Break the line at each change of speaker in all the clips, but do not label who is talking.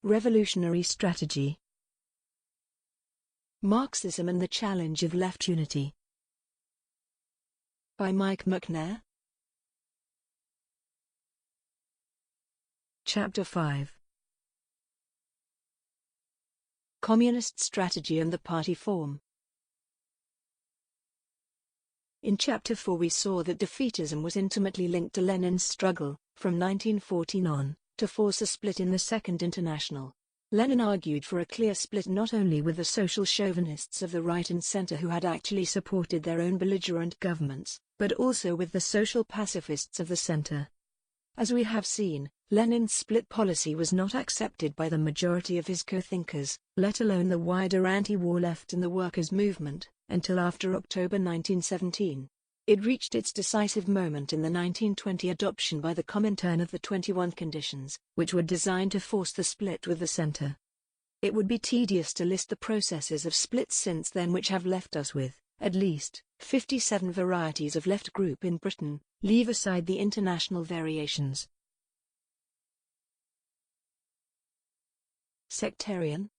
Revolutionary Strategy. Marxism and the Challenge of Left Unity. By Macnair. Chapter 5. Communist Strategy and the Party Form. In Chapter 4 we saw that defeatism was intimately linked to Lenin's struggle, from 1914 on, to force a split in the Second International. Lenin argued for a clear split not only with the social chauvinists of the right and center who had actually supported their own belligerent governments, but also with the social pacifists of the center. As we have seen, Lenin's split policy was not accepted by the majority of his co-thinkers, let alone the wider anti-war left in the workers' movement, until after October 1917. It reached its decisive moment in the 1920 adoption by the Comintern of the 21 Conditions, which were designed to force the split with the center. It would be tedious to list the processes of splits since then which have left us with, at least, 57 varieties of left group in Britain, leave aside the international variations. Sectarian.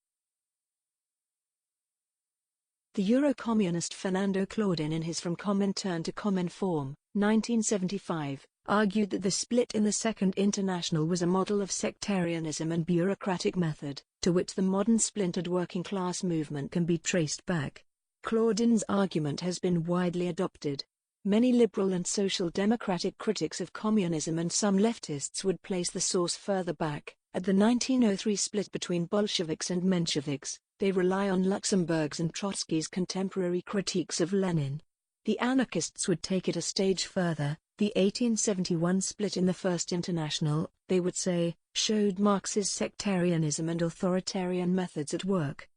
The Euro-communist Fernando Claudin in his From Comintern to Cominform, 1975, argued that the split in the Second International was a model of sectarianism and bureaucratic method, to which the modern splintered working-class movement can be traced back. Claudin's argument has been widely adopted. Many liberal and social democratic critics of communism and some leftists would place the source further back, at the 1903 split between Bolsheviks and Mensheviks. They rely on Luxemburg's and Trotsky's contemporary critiques of Lenin. The anarchists would take it a stage further. The 1871 split in the First International, they would say, showed Marx's sectarianism and authoritarian methods at work.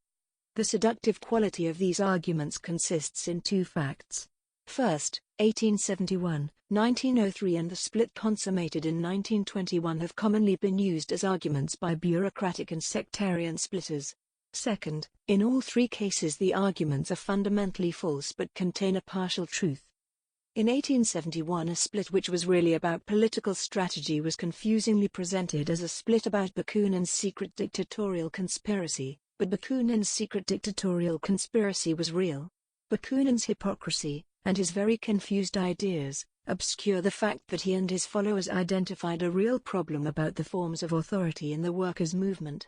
The seductive quality of these arguments consists in two facts. First, 1871, 1903 and the split consummated in 1921 have commonly been used as arguments by bureaucratic and sectarian splitters. Second, in all three cases the arguments are fundamentally false but contain a partial truth. In 1871 a split which was really about political strategy was confusingly presented as a split about Bakunin's secret dictatorial conspiracy, but Bakunin's secret dictatorial conspiracy was real. Bakunin's hypocrisy, and his very confused ideas, obscure the fact that he and his followers identified a real problem about the forms of authority in the workers' movement.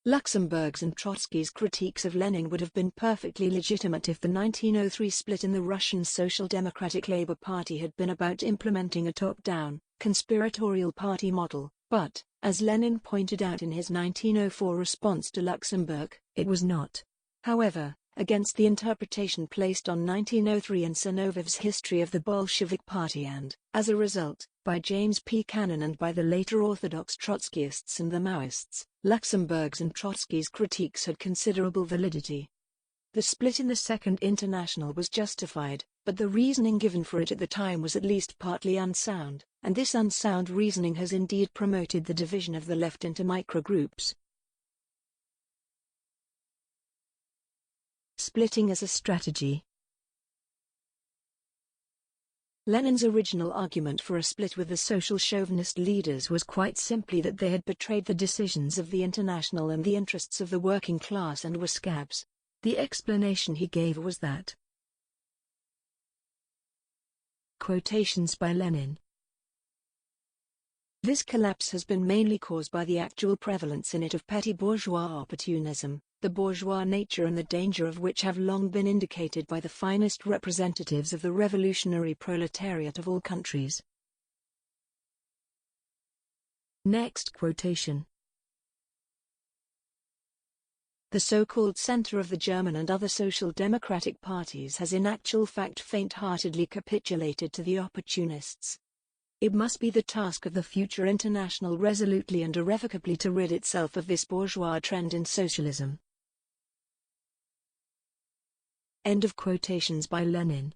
Luxemburg's and Trotsky's critiques of Lenin would have been perfectly legitimate if the 1903 split in the Russian Social Democratic Labour Party had been about implementing a top-down, conspiratorial party model, but, as Lenin pointed out in his 1904 response to Luxemburg, it was not. However, against the interpretation placed on 1903 and Zinovev's History of the Bolshevik Party and, as a result, by James P. Cannon and by the later orthodox Trotskyists and the Maoists, Luxemburg's and Trotsky's critiques had considerable validity. The split in the Second International was justified, but the reasoning given for it at the time was at least partly unsound, and this unsound reasoning has indeed promoted the division of the left into microgroups. Splitting as a strategy. Lenin's original argument for a split with the social chauvinist leaders was quite simply that they had betrayed the decisions of the International and the interests of the working class and were scabs. The explanation he gave was that. Quotations by Lenin. This collapse has been mainly caused by the actual prevalence in it of petty bourgeois opportunism, the bourgeois nature and the danger of which have long been indicated by the finest representatives of the revolutionary proletariat of all countries. Next quotation. The so-called center of the German and other social democratic parties has in actual fact faint-heartedly capitulated to the opportunists. It must be the task of the future International resolutely and irrevocably to rid itself of this bourgeois trend in socialism. End of quotations by Lenin.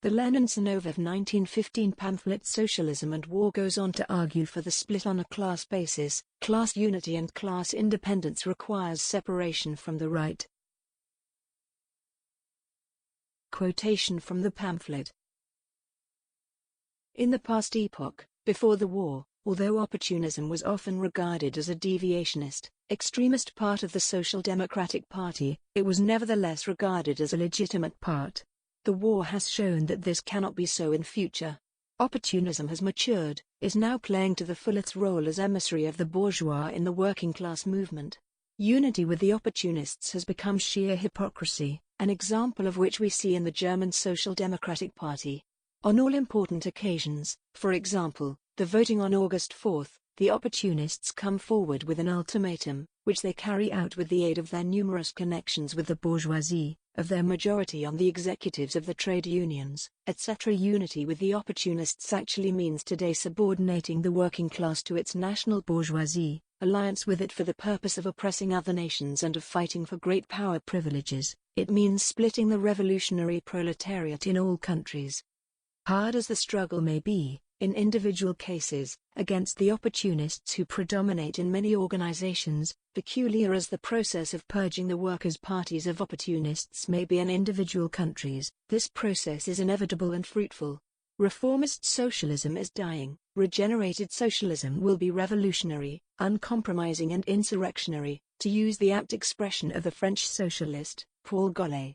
The Lenin-Zinoviev 1915 pamphlet Socialism and War goes on to argue for the split on a class basis. Class unity and class independence requires separation from the right. Quotation from the pamphlet. In the past epoch, before the war, Although opportunism was often regarded as a deviationist, extremist part of the Social Democratic Party, it was nevertheless regarded as a legitimate part. The war has shown that this cannot be so in future. Opportunism has matured, is now playing to the full its role as emissary of the bourgeois in the working class movement. Unity with the opportunists has become sheer hypocrisy, an example of which we see in the German Social Democratic Party. On all important occasions, for example, the voting on August 4, the opportunists come forward with an ultimatum, which they carry out with the aid of their numerous connections with the bourgeoisie, of their majority on the executives of the trade unions, etc. Unity with the opportunists actually means today subordinating the working class to its national bourgeoisie, alliance with it for the purpose of oppressing other nations and of fighting for great power privileges. It means splitting the revolutionary proletariat in all countries. Hard as the struggle may be, in individual cases, against the opportunists who predominate in many organizations, peculiar as the process of purging the workers' parties of opportunists may be in individual countries, this process is inevitable and fruitful. Reformist socialism is dying. Regenerated socialism will be revolutionary, uncompromising and insurrectionary, to use the apt expression of the French socialist, Paul Gaulle.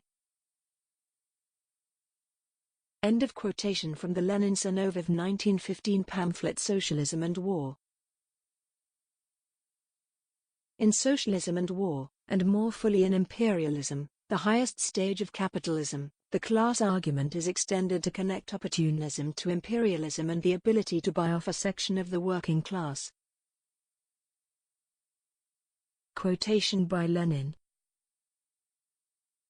End of quotation from the Lenin-Sanov of 1915 pamphlet Socialism and War. In Socialism and War, and more fully in Imperialism, the highest stage of capitalism, the class argument is extended to connect opportunism to imperialism and the ability to buy off a section of the working class. Quotation by Lenin.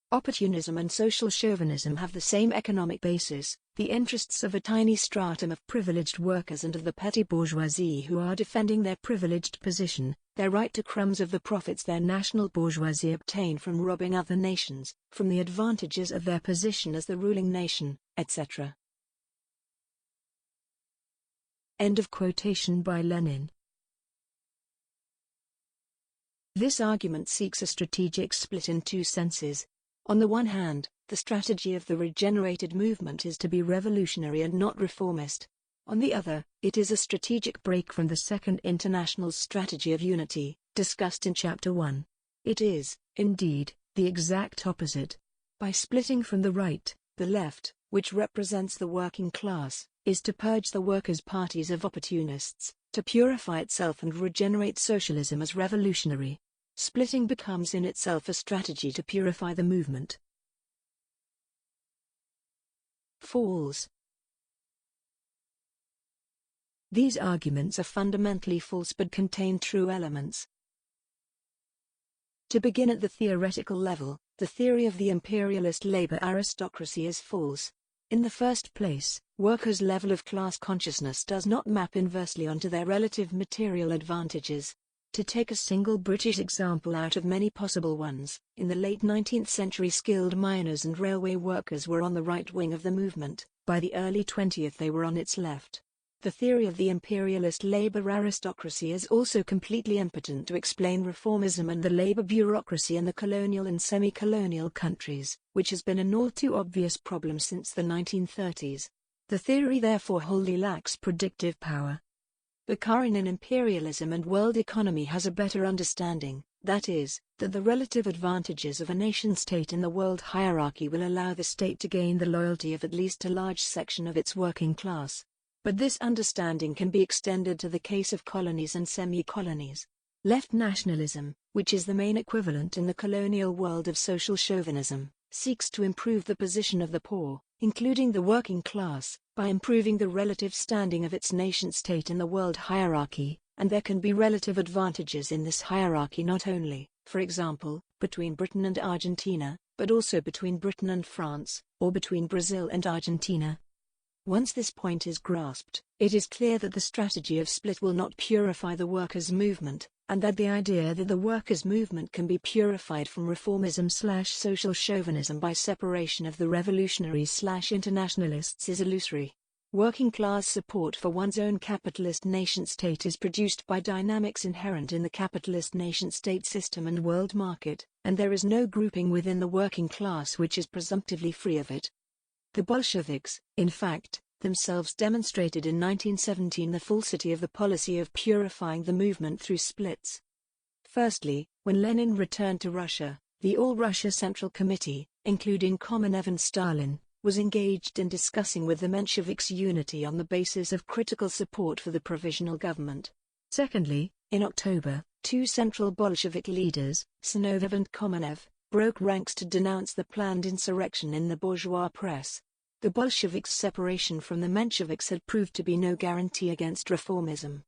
Opportunism and social chauvinism have the same economic basis, the interests of a tiny stratum of privileged workers and of the petty bourgeoisie who are defending their privileged position, their right to crumbs of the profits their national bourgeoisie obtain from robbing other nations, from the advantages of their position as the ruling nation, etc. End of quotation by Lenin. This argument seeks a strategic split in two senses. On the one hand, the strategy of the regenerated movement is to be revolutionary and not reformist. On the other, it is a strategic break from the Second International's strategy of unity, discussed in Chapter 1. It is, indeed, the exact opposite. By splitting from the right, the left, which represents the working class, is to purge the workers' parties of opportunists, to purify itself and regenerate socialism as revolutionary. Splitting becomes in itself a strategy to purify the movement. False. These arguments are fundamentally false but contain true elements. To begin at the theoretical level, the theory of the imperialist labor aristocracy is false. In the first place, workers' level of class consciousness does not map inversely onto their relative material advantages. To take a single British example out of many possible ones, in the late 19th century skilled miners and railway workers were on the right wing of the movement, by the early 20th they were on its left. The theory of the imperialist labor aristocracy is also completely impotent to explain reformism and the labor bureaucracy in the colonial and semi-colonial countries, which has been an all too obvious problem since the 1930s. The theory therefore wholly lacks predictive power. Bukharin in Imperialism and World Economy has a better understanding, that is, that the relative advantages of a nation-state in the world hierarchy will allow the state to gain the loyalty of at least a large section of its working class. But this understanding can be extended to the case of colonies and semi-colonies. Left nationalism, which is the main equivalent in the colonial world of social chauvinism, seeks to improve the position of the poor, including the working class, by improving the relative standing of its nation-state in the world hierarchy, and there can be relative advantages in this hierarchy not only, for example, between Britain and Argentina, but also between Britain and France, or between Brazil and Argentina. Once this point is grasped, it is clear that the strategy of split will not purify the workers' movement, and that the idea that the workers' movement can be purified from reformism/social chauvinism by separation of the revolutionaries/internationalists is illusory. Working class support for one's own capitalist nation-state is produced by dynamics inherent in the capitalist nation-state system and world market, and there is no grouping within the working class which is presumptively free of it. The Bolsheviks, in fact, themselves demonstrated in 1917 the falsity of the policy of purifying the movement through splits. Firstly, when Lenin returned to Russia, the All-Russia Central Committee, including Kamenev and Stalin, was engaged in discussing with the Mensheviks unity on the basis of critical support for the provisional government. Secondly, in October, two central Bolshevik leaders, Zinoviev and Kamenev, broke ranks to denounce the planned insurrection in the bourgeois press. The Bolsheviks' separation from the Mensheviks had proved to be no guarantee against reformism.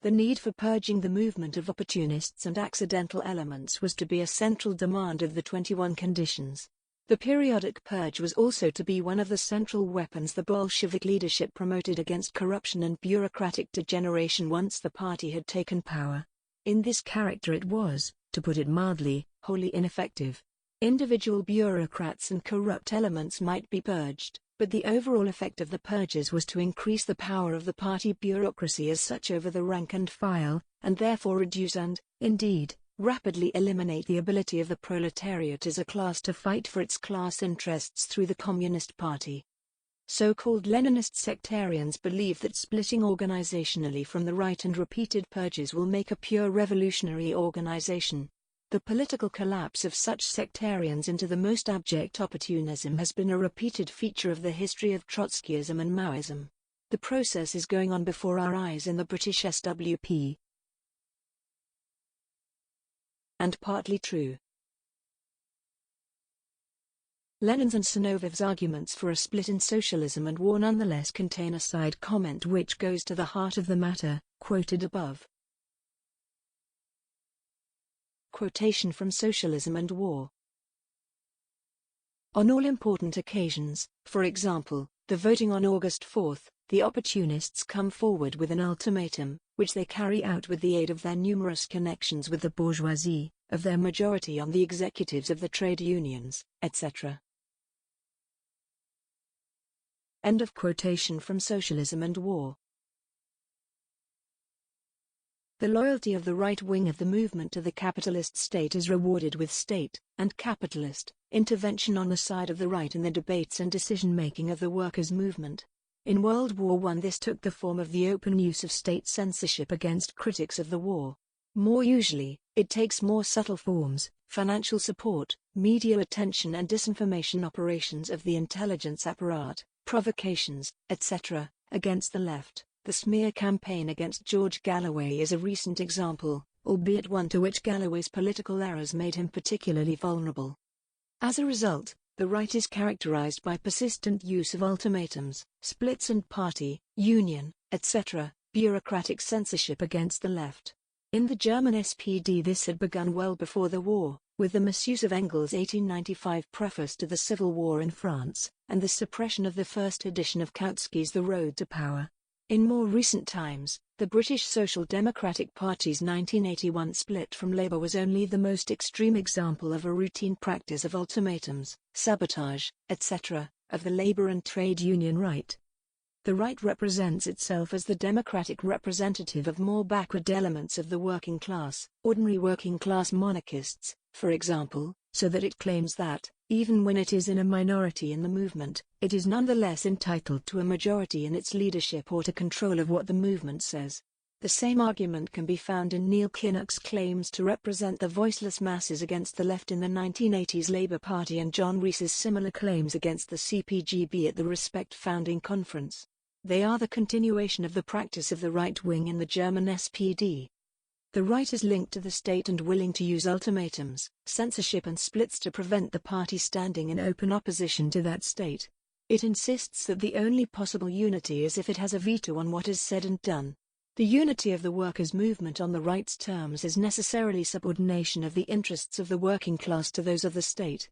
The need for purging the movement of opportunists and accidental elements was to be a central demand of the 21 conditions. The periodic purge was also to be one of the central weapons the Bolshevik leadership promoted against corruption and bureaucratic degeneration once the party had taken power. In this character it was, to put it mildly, wholly ineffective. Individual bureaucrats and corrupt elements might be purged, but the overall effect of the purges was to increase the power of the party bureaucracy as such over the rank and file, and therefore reduce and, indeed, rapidly eliminate the ability of the proletariat as a class to fight for its class interests through the Communist Party. So-called Leninist sectarians believe that splitting organizationally from the right and repeated purges will make a pure revolutionary organization. The political collapse of such sectarians into the most abject opportunism has been a repeated feature of the history of Trotskyism and Maoism. The process is going on before our eyes in the British SWP. And partly true. Lenin's and Zinoviev's arguments for a split in socialism and war nonetheless contain a side comment which goes to the heart of the matter, quoted above. Quotation from Socialism and War. On all important occasions, for example, the voting on August 4, the opportunists come forward with an ultimatum, which they carry out with the aid of their numerous connections with the bourgeoisie, of their majority on the executives of the trade unions, etc. End of quotation from Socialism and War. The loyalty of the right wing of the movement to the capitalist state is rewarded with state, and capitalist, intervention on the side of the right in the debates and decision-making of the workers' movement. In World War I this took the form of the open use of state censorship against critics of the war. More usually, it takes more subtle forms, financial support, media attention and disinformation operations of the intelligence apparat, provocations, etc., against the left. The smear campaign against George Galloway is a recent example, albeit one to which Galloway's political errors made him particularly vulnerable. As a result, the right is characterized by persistent use of ultimatums, splits and party, union, etc., bureaucratic censorship against the left. In the German SPD this had begun well before the war, with the misuse of Engels' 1895 preface to the Civil War in France, and the suppression of the first edition of Kautsky's The Road to Power. In more recent times, the British Social Democratic Party's 1981 split from Labour was only the most extreme example of a routine practice of ultimatums, sabotage, etc., of the labour and trade union right. The right represents itself as the democratic representative of more backward elements of the working class, ordinary working class monarchists, for example, so that it claims that, even when it is in a minority in the movement, it is nonetheless entitled to a majority in its leadership or to control of what the movement says. The same argument can be found in Neil Kinnock's claims to represent the voiceless masses against the left in the 1980s Labour Party and John Rees's similar claims against the CPGB at the Respect Founding Conference. They are the continuation of the practice of the right wing in the German SPD. The right is linked to the state and willing to use ultimatums, censorship and splits to prevent the party standing in open opposition to that state. It insists that the only possible unity is if it has a veto on what is said and done. The unity of the workers' movement on the right's terms is necessarily subordination of the interests of the working class to those of the state.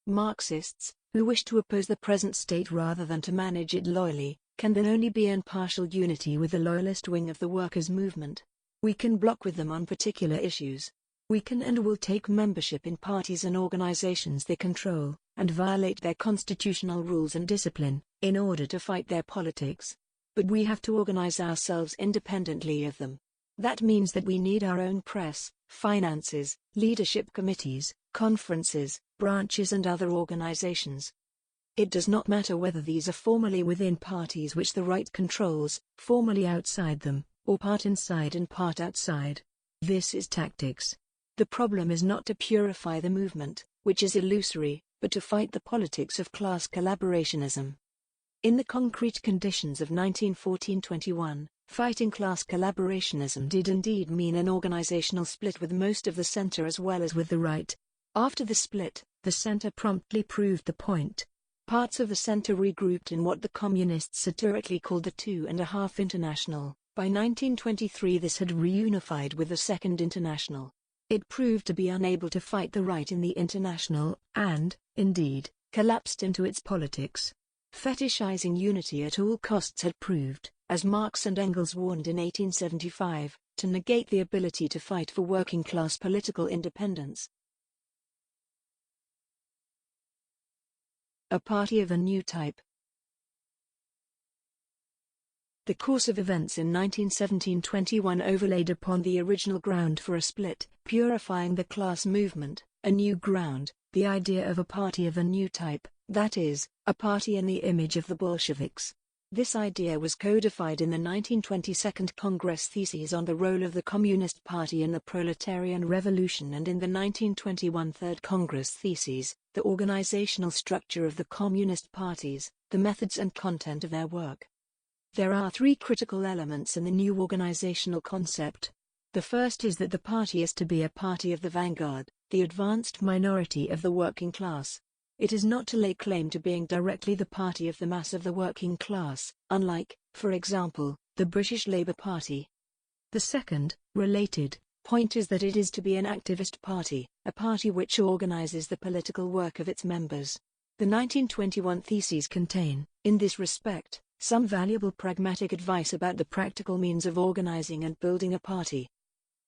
Marxists, who wish to oppose the present state rather than to manage it loyally, can then only be in partial unity with the loyalist wing of the workers' movement. We can block with them on particular issues. We can and will take membership in parties and organizations they control, and violate their constitutional rules and discipline, in order to fight their politics. But we have to organize ourselves independently of them. That means that we need our own press, finances, leadership committees, conferences, branches and other organizations. It does not matter whether these are formally within parties which the right controls, formally outside them, or part inside and part outside. This is tactics. The problem is not to purify the movement, which is illusory, but to fight the politics of class collaborationism. In the concrete conditions of 1914-21, fighting class collaborationism did indeed mean an organizational split with most of the center as well as with the right. After the split, the center promptly proved the point. Parts of the center regrouped in what the communists satirically called the 2.5 International. By 1923 this had reunified with the Second International. It proved to be unable to fight the right in the International, and, indeed, collapsed into its politics. Fetishizing unity at all costs had proved, as Marx and Engels warned in 1875, to negate the ability to fight for working-class political independence. A party of a new type. The course of events in 1917-21 overlaid upon the original ground for a split, purifying the class movement, a new ground, the idea of a party of a new type, that is, a party in the image of the Bolsheviks. This idea was codified in the 1922 Congress Theses on the role of the Communist Party in the Proletarian Revolution and in the 1921 Third Congress Theses, the organizational structure of the Communist parties, the methods and content of their work. There are three critical elements in the new organizational concept. The first is that the party is to be a party of the vanguard, the advanced minority of the working class. It is not to lay claim to being directly the party of the mass of the working class, unlike, for example, the British Labour Party. The second, related, point is that it is to be an activist party, a party which organizes the political work of its members. The 1921 Theses contain, in this respect, some valuable pragmatic advice about the practical means of organizing and building a party.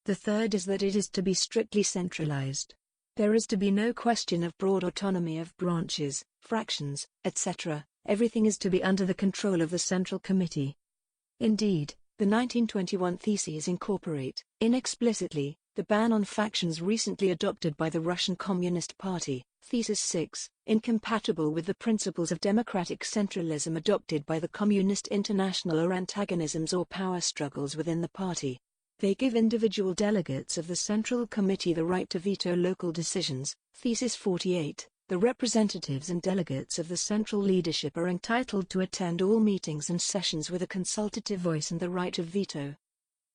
The third is that it is to be strictly centralized. There is to be no question of broad autonomy of branches, fractions, etc. Everything is to be under the control of the Central Committee. Indeed, the 1921 Theses incorporate, inexplicitly, the ban on factions recently adopted by the Russian Communist Party, Thesis 6, incompatible with the principles of democratic centralism adopted by the Communist International or antagonisms or power struggles within the party. They give individual delegates of the Central Committee the right to veto local decisions. Thesis 48, the representatives and delegates of the central leadership are entitled to attend all meetings and sessions with a consultative voice and the right of veto.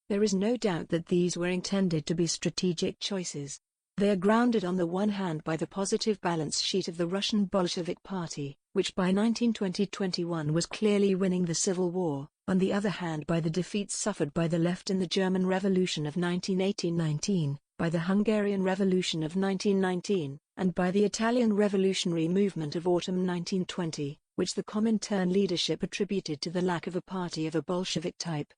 There is no doubt that these were intended to be strategic choices. They are grounded on the one hand by the positive balance sheet of the Russian Bolshevik Party, which by 1920-21 was clearly winning the civil war, on the other hand by the defeats suffered by the left in the German Revolution of 1918-19, by the Hungarian Revolution of 1919, and by the Italian revolutionary movement of autumn 1920, which the Comintern leadership attributed to the lack of a party of a Bolshevik type.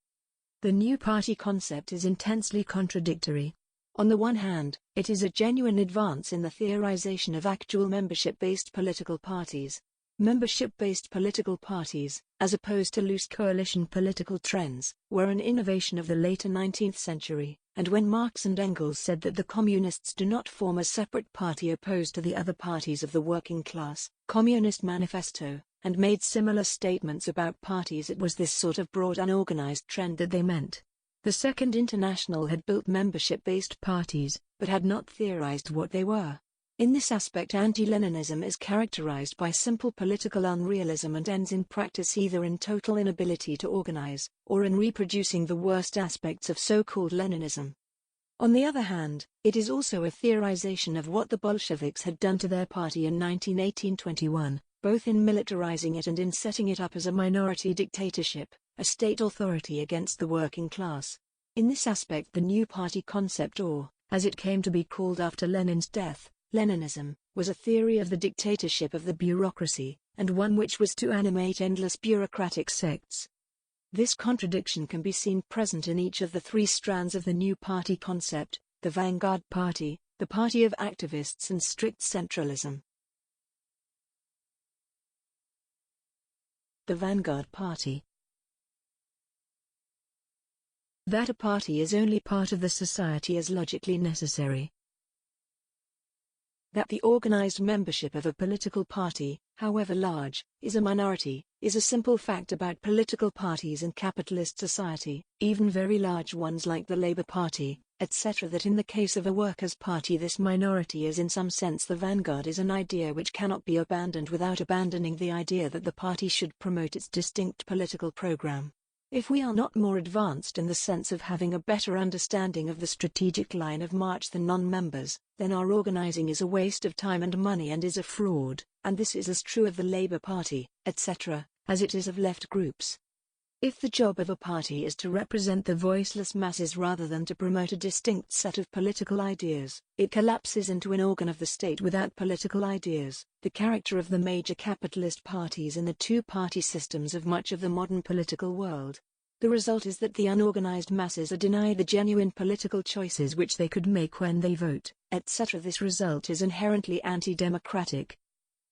The new party concept is intensely contradictory. On the one hand, it is a genuine advance in the theorization of actual membership-based political parties. Membership-based political parties, as opposed to loose coalition political trends, were an innovation of the later 19th century, and when Marx and Engels said that the communists do not form a separate party opposed to the other parties of the working class, Communist Manifesto, and made similar statements about parties, it was this sort of broad unorganized trend that they meant. The Second International had built membership-based parties, but had not theorized what they were. In this aspect anti-Leninism is characterized by simple political unrealism and ends in practice either in total inability to organize, or in reproducing the worst aspects of so-called Leninism. On the other hand, it is also a theorization of what the Bolsheviks had done to their party in 1918-21, both in militarizing it and in setting it up as a minority dictatorship, a state authority against the working class. In this aspect the new party concept, or, as it came to be called after Lenin's death, Leninism, was a theory of the dictatorship of the bureaucracy, and one which was to animate endless bureaucratic sects. This contradiction can be seen present in each of the three strands of the new party concept: the vanguard party, the party of activists, and strict centralism. The vanguard party. That a party is only part of the society is logically necessary. That the organized membership of a political party, however large, is a minority, is a simple fact about political parties in capitalist society, even very large ones like the Labour Party, etc. That in the case of a workers' party this minority is in some sense the vanguard is an idea which cannot be abandoned without abandoning the idea that the party should promote its distinct political program. If we are not more advanced in the sense of having a better understanding of the strategic line of march than non-members, then our organizing is a waste of time and money and is a fraud, and this is as true of the Labour Party, etc., as it is of left groups. If the job of a party is to represent the voiceless masses rather than to promote a distinct set of political ideas, it collapses into an organ of the state without political ideas, the character of the major capitalist parties in the two-party systems of much of the modern political world. The result is that the unorganized masses are denied the genuine political choices which they could make when they vote, etc. This result is inherently anti-democratic.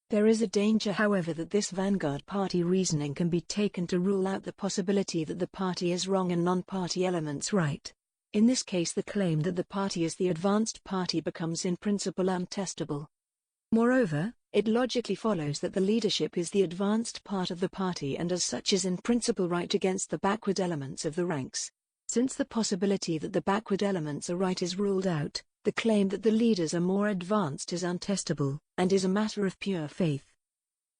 There is a danger, however, that this vanguard party reasoning can be taken to rule out the possibility that the party is wrong and non-party elements right. In this case, the claim that the party is the advanced party becomes in principle untestable. Moreover, it logically follows that the leadership is the advanced part of the party and as such is in principle right against the backward elements of the ranks. Since the possibility that the backward elements are right is ruled out, the claim that the leaders are more advanced is untestable, and is a matter of pure faith.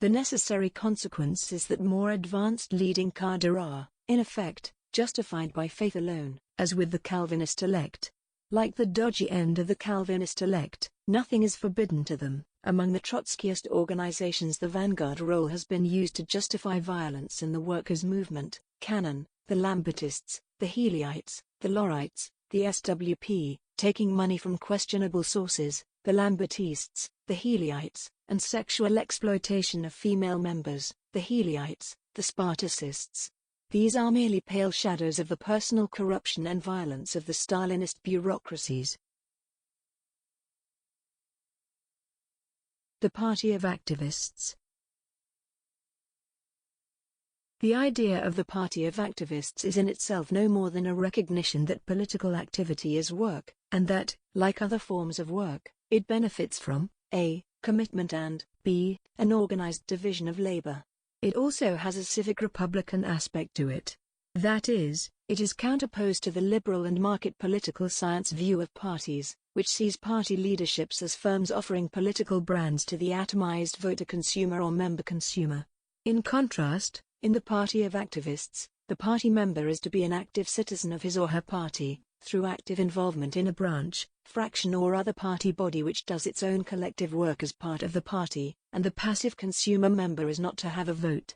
The necessary consequence is that more advanced leading cadre are, in effect, justified by faith alone, as with the Calvinist elect. Like the dodgy end of the Calvinist elect, nothing is forbidden to them. Among the Trotskyist organizations the vanguard role has been used to justify violence in the workers' movement, Cannon, the Lambertists, the Healyites, the Lorites, the SWP, taking money from questionable sources, the Lambertists, the Healyites, and sexual exploitation of female members, the Healyites, the Spartacists. These are merely pale shadows of the personal corruption and violence of the Stalinist bureaucracies. The Party of Activists. The idea of the Party of Activists is in itself no more than a recognition that political activity is work, and that, like other forms of work, it benefits from a. commitment and b. an organized division of labor. It also has a civic republican aspect to it. That is, it is counterposed to the liberal and market political science view of parties, which sees party leaderships as firms offering political brands to the atomized voter consumer or member consumer. In contrast, in the Party of Activists, the party member is to be an active citizen of his or her party, through active involvement in a branch, fraction or other party body which does its own collective work as part of the party, and the passive consumer member is not to have a vote.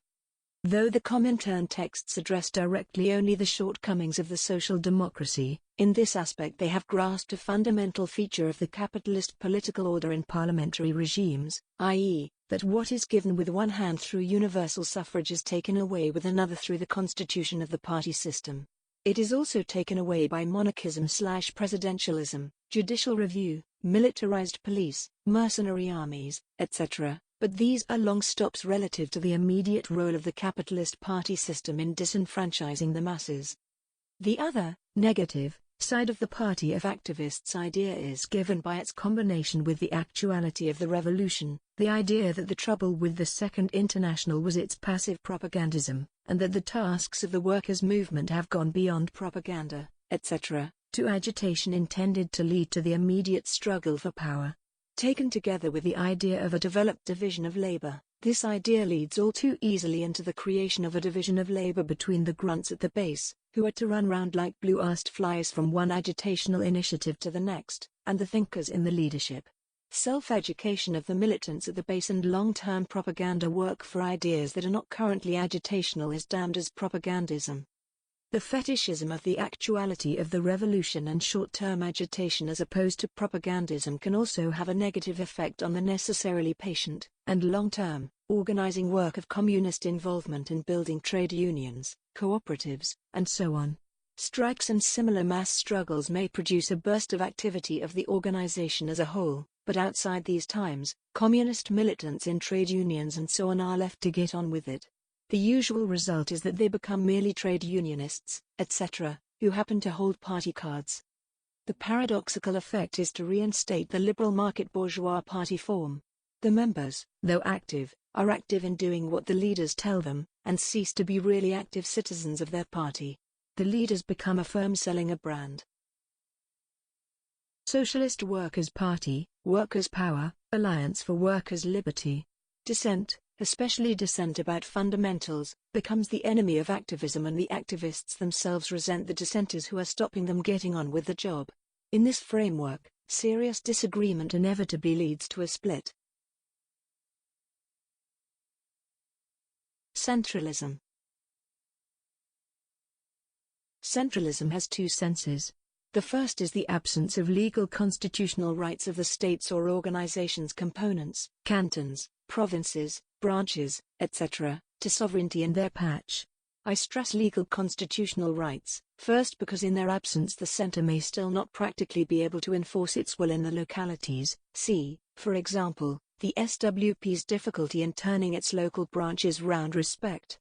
Though the Comintern texts address directly only the shortcomings of the social democracy, in this aspect they have grasped a fundamental feature of the capitalist political order in parliamentary regimes, i.e., that what is given with one hand through universal suffrage is taken away with another through the constitution of the party system. It is also taken away by monarchism/presidentialism, judicial review, militarized police, mercenary armies, etc., but these are long stops relative to the immediate role of the capitalist party system in disenfranchising the masses. The other, negative, side of the Party of Activists idea is given by its combination with the actuality of the revolution, the idea that the trouble with the Second International was its passive propagandism, and that the tasks of the workers' movement have gone beyond propaganda, etc., to agitation intended to lead to the immediate struggle for power. Taken together with the idea of a developed division of labor, this idea leads all too easily into the creation of a division of labor between the grunts at the base, who are to run round like blue-arsed flies from one agitational initiative to the next, and the thinkers in the leadership. Self-education of the militants at the base and long-term propaganda work for ideas that are not currently agitational is damned as propagandism. The fetishism of the actuality of the revolution and short-term agitation as opposed to propagandism can also have a negative effect on the necessarily patient, and long-term, organizing work of communist involvement in building trade unions, cooperatives, and so on. Strikes and similar mass struggles may produce a burst of activity of the organization as a whole, but outside these times, communist militants in trade unions and so on are left to get on with it. The usual result is that they become merely trade unionists, etc., who happen to hold party cards. The paradoxical effect is to reinstate the liberal market bourgeois party form. The members, though active, are active in doing what the leaders tell them, and cease to be really active citizens of their party. The leaders become a firm selling a brand. Socialist Workers' Party, Workers' Power, Alliance for Workers' Liberty. Dissent, especially dissent about fundamentals, becomes the enemy of activism, and the activists themselves resent the dissenters who are stopping them getting on with the job. In this framework, serious disagreement inevitably leads to a split. Centralism. Centralism has two senses. The first is the absence of legal constitutional rights of the states or organizations' components, cantons, provinces, branches, etc., to sovereignty in their patch. I stress legal constitutional rights, first because in their absence the centre may still not practically be able to enforce its will in the localities. See, for example, the SWP's difficulty in turning its local branches round respect.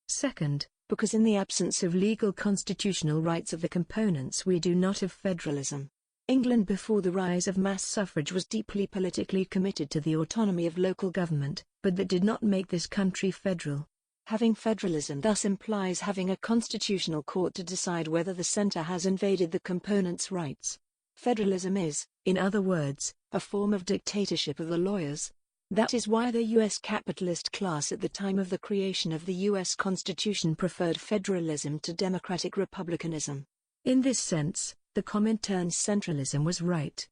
Second, because in the absence of legal constitutional rights of the components we do not have federalism. England before the rise of mass suffrage was deeply politically committed to the autonomy of local government, but that did not make this country federal. Having federalism thus implies having a constitutional court to decide whether the centre has invaded the components' rights. Federalism is, in other words, a form of dictatorship of the lawyers. That is why the U.S. capitalist class at the time of the creation of the U.S. Constitution preferred federalism to democratic republicanism. In this sense, the Comintern's centralism was right.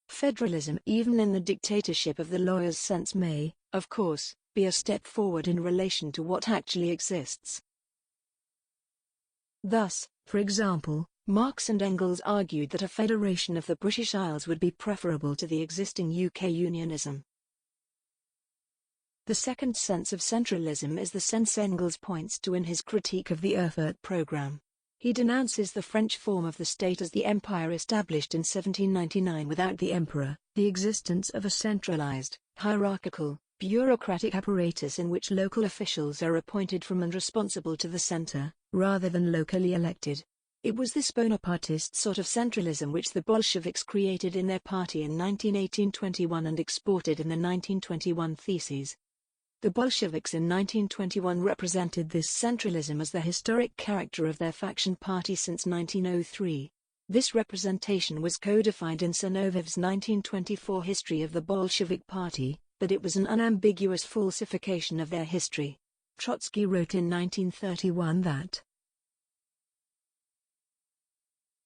Federalism, even in the dictatorship of the lawyers' sense, may, of course, be a step forward in relation to what actually exists. Thus, for example, Marx and Engels argued that a federation of the British Isles would be preferable to the existing UK unionism. The second sense of centralism is the sense Engels points to in his critique of the Erfurt programme. He denounces the French form of the state as the empire established in 1799 without the emperor, the existence of a centralized, hierarchical, bureaucratic apparatus in which local officials are appointed from and responsible to the centre, rather than locally elected. It was this Bonapartist sort of centralism which the Bolsheviks created in their party in 1918-21 and exported in the 1921 Theses. The Bolsheviks in 1921 represented this centralism as the historic character of their faction party since 1903. This representation was codified in Zinovev's 1924 History of the Bolshevik Party, but it was an unambiguous falsification of their history. Trotsky wrote in 1931 that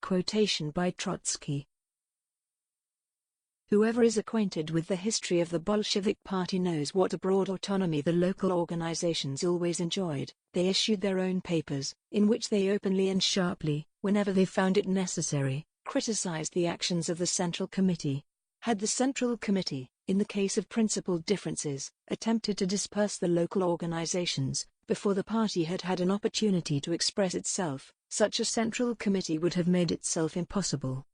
Quotation by Trotsky. Whoever is acquainted with the history of the Bolshevik Party knows what a broad autonomy the local organizations always enjoyed. They issued their own papers, in which they openly and sharply, whenever they found it necessary, criticized the actions of the Central Committee. Had the Central Committee, in the case of principal differences, attempted to disperse the local organizations, before the party had had an opportunity to express itself, such a Central Committee would have made itself impossible.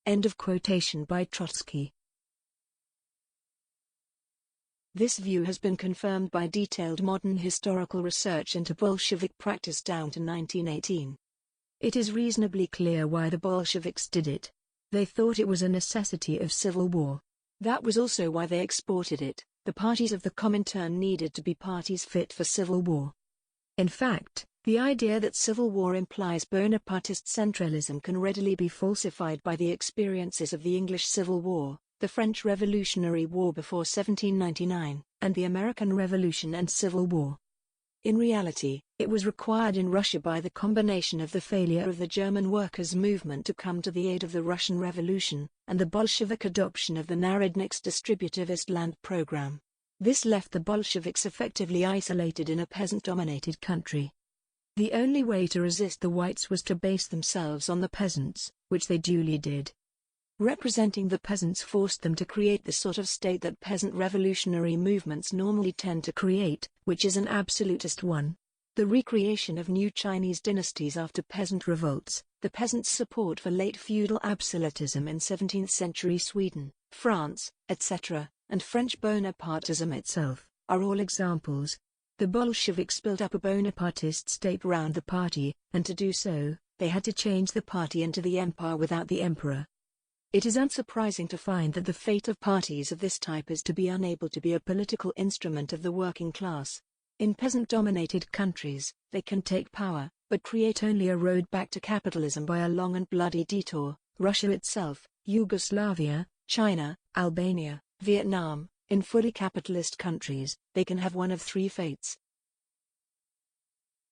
End of quotation by Trotsky. This view has been confirmed by detailed modern historical research into Bolshevik practice down to 1918. It is reasonably clear why the Bolsheviks did it. They thought it was a necessity of civil war. That was also why they exported it. The parties of the Comintern needed to be parties fit for civil war. In fact, the idea that civil war implies Bonapartist centralism can readily be falsified by the experiences of the English Civil War, the French Revolutionary War before 1799, and the American Revolution and Civil War. In reality, it was required in Russia by the combination of the failure of the German workers' movement to come to the aid of the Russian Revolution, and the Bolshevik adoption of the Narodnik's distributivist land program. This left the Bolsheviks effectively isolated in a peasant-dominated country. The only way to resist the whites was to base themselves on the peasants, which they duly did. Representing the peasants forced them to create the sort of state that peasant revolutionary movements normally tend to create, which is an absolutist one. The recreation of new Chinese dynasties after peasant revolts, the peasants' support for late feudal absolutism in 17th-century Sweden, France, etc., and French Bonapartism itself, are all examples. The Bolsheviks built up a Bonapartist state round the party, and to do so, they had to change the party into the empire without the emperor. It is unsurprising to find that the fate of parties of this type is to be unable to be a political instrument of the working class. In peasant-dominated countries, they can take power, but create only a road back to capitalism by a long and bloody detour. Russia itself, Yugoslavia, China, Albania, Vietnam, in fully capitalist countries, they can have one of three fates.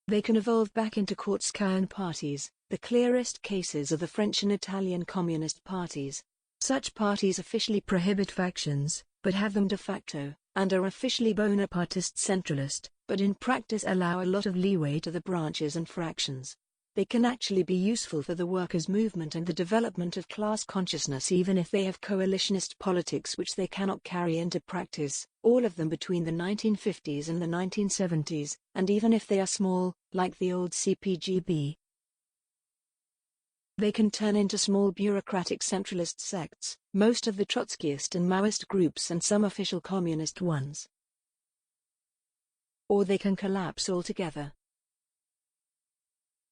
They can evolve back into Kurzkayan parties, the clearest cases are the French and Italian communist parties. Such parties officially prohibit factions, but have them de facto, and are officially Bonapartist centralist, but in practice allow a lot of leeway to the branches and fractions. They can actually be useful for the workers' movement and the development of class consciousness even if they have coalitionist politics which they cannot carry into practice, all of them between the 1950s and the 1970s, and even if they are small, like the old CPGB. They can turn into small bureaucratic centralist sects, most of the Trotskyist and Maoist groups and some official communist ones. Or they can collapse altogether.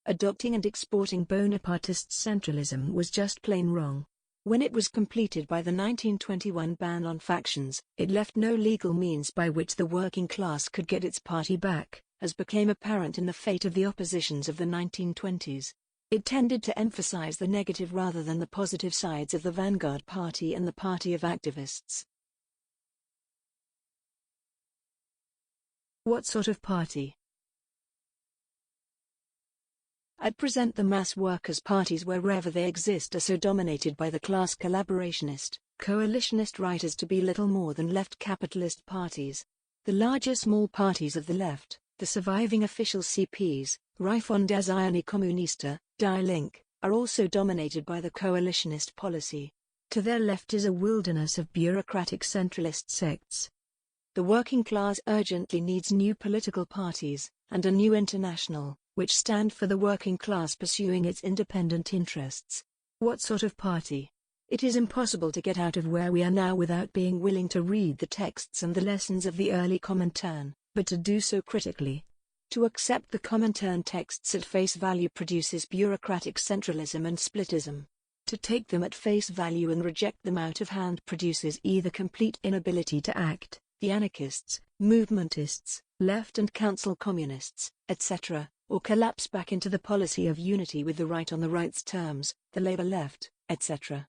Adopting and exporting Bonapartist centralism was just plain wrong. When it was completed by the 1921 ban on factions, it left no legal means by which the working class could get its party back, as became apparent in the fate of the oppositions of the 1920s. It tended to emphasize the negative rather than the positive sides of the vanguard party and the party of activists. What sort of party? At present the mass workers' parties wherever they exist are so dominated by the class collaborationist, coalitionist right as to be little more than left capitalist parties. The larger small parties of the left, the surviving official CPs, Raifon das Eine Kommuniste, Die Link, are also dominated by the coalitionist policy. To their left is a wilderness of bureaucratic centralist sects. The working class urgently needs new political parties, and a new international, which stand for the working class pursuing its independent interests. What sort of party? It is impossible to get out of where we are now without being willing to read the texts and the lessons of the early Comintern, but to do so critically. To accept the Comintern texts at face value produces bureaucratic centralism and splitism. To take them at face value and reject them out of hand produces either complete inability to act, the anarchists, movementists, left and council communists, etc., or collapse back into the policy of unity with the right on the right's terms, the Labour left, etc.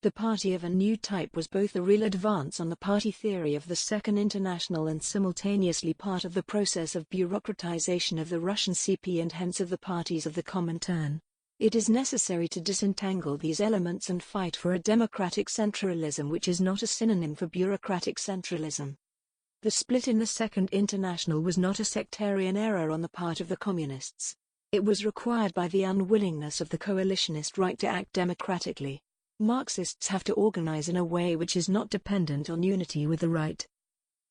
The party of a new type was both a real advance on the party theory of the Second International and simultaneously part of the process of bureaucratization of the Russian CP and hence of the parties of the Comintern. It is necessary to disentangle these elements and fight for a democratic centralism which is not a synonym for bureaucratic centralism. The split in the Second International was not a sectarian error on the part of the communists. It was required by the unwillingness of the coalitionist right to act democratically. Marxists have to organize in a way which is not dependent on unity with the right.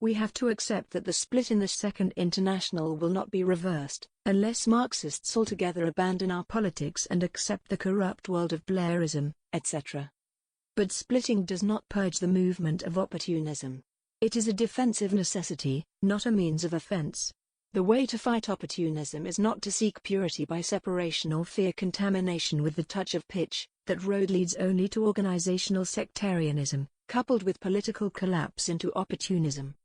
We have to accept that the split in the Second International will not be reversed, unless Marxists altogether abandon our politics and accept the corrupt world of Blairism, etc. But splitting does not purge the movement of opportunism. It is a defensive necessity, not a means of offense. The way to fight opportunism is not to seek purity by separation or fear contamination with the touch of pitch. That road leads only to organizational sectarianism, coupled with political collapse into opportunism.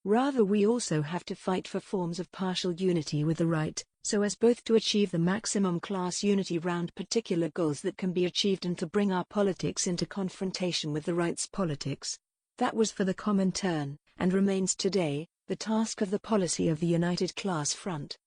Rather, we also have to fight for forms of partial unity with the right, so as both to achieve the maximum class unity round particular goals that can be achieved and to bring our politics into confrontation with the right's politics. That was for the Comintern, and remains today, the task of the policy of the United Class Front.